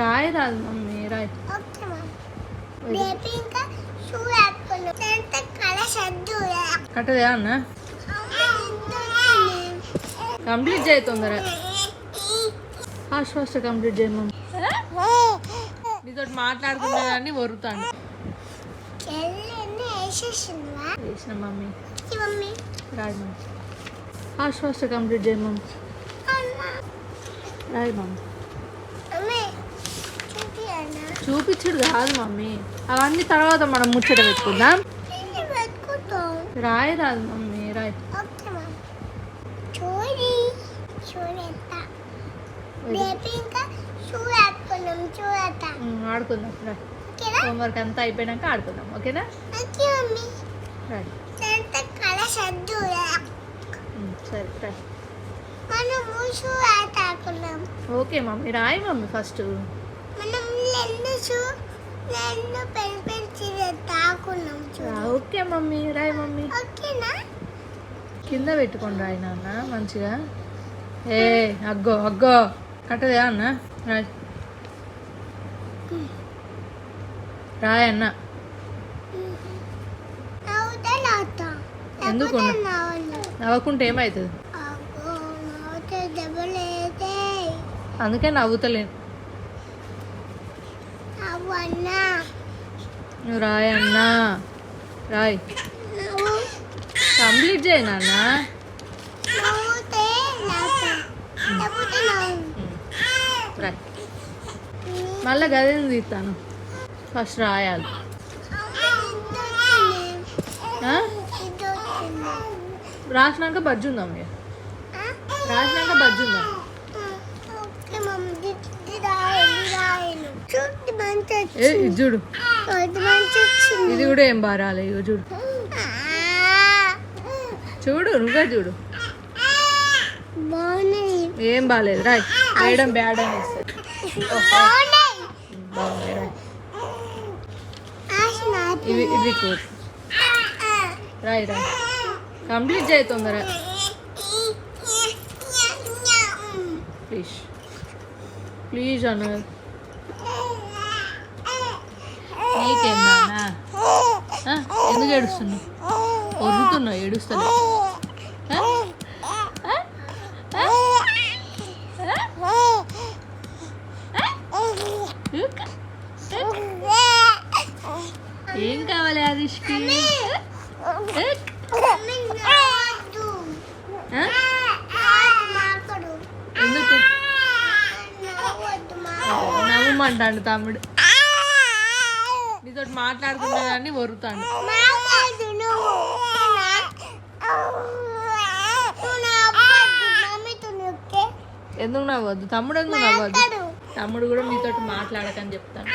రాయి రాదు మమ్మీ రాయి. కట్టదే అన్న కంప్లీట్ చేయి తొందరగా. ఫాస్ట్ ఫాస్ట్ కంప్లీట్ చేయి మమ్మీ. మీతో మాట్లాడుకున్నా కానీ వరుతాను. వేసిన మమ్మీ రాయి మమ్మీ. ఫాస్ట్ ఫాస్ట్ కంప్లీట్ చేయి మమ్మీ. రాయి మమ్మీ. చూపించుడు కాదు మమ్మీ, అవన్నీ తర్వాత మనం ముచ్చట పెట్టుకుందాం. రాయి రాదు మమ్మీ రాయి. ఆడుకుందాం రాయి. హోంవర్క్ అంతా అయిపోయినాక ఆడుకుందాం. ఓకేనా? రాయి. సరే రాయి. ఓకే మమ్మీ రాయి మమ్మీ. ఫస్ట్ ఓకే మమ్మీ రాయి మమ్మీ. కింద పెట్టుకొని రాయి నాన్న మంచిగా. ఏ అగ్గో అగ్గో కట్టదే అన్న రాయి. రాయి అన్న. ఎందుకు నవ్వకుంటే ఏమవుతుంది? అందుకే నవ్వుతలేను. నువ్వు రాయి అన్నా రాయి. కంప్లీట్ చేయి నాన్న. రాయి. మళ్ళీ గదేని తీస్తాను. ఫస్ట్ రాయాలి. రాసినాక బజ్జుందాం. ఇక రాసినాక బజ్జుందాం. ఇది చూడు, ఇది కూడా ఏం బాగా రాలే. ఇగో చూడు చూడు నువ్వే చూడు. ఏం బాగాలేదు రాయ్. వేయడం బ్యాడ్ అని ఇస్తుంది. బాగుంది రాయ్. ఇది కూర్ రాయ్ రాయ్. కంప్లీట్ చేయి తొందరగా ప్లీజ్ ప్లీజ్ అన్న. నీకేందా ఎందుకు ఏడుస్తున్నావు? వరుతున్నావు ఏడుస్తాను. ఏం కావాలి ఆదిష్కి? ఎందుకు నవ్వమంటాడు తమ్ముడు. నీతో మాట్లాడుకున్నా కానీ వరుతాడు. ఎందుకు నవ్వద్దు? తమ్ముడు ఎందుకు నవ్వద్దు? తమ్ముడు కూడా మీతో మాట్లాడకని చెప్తాను.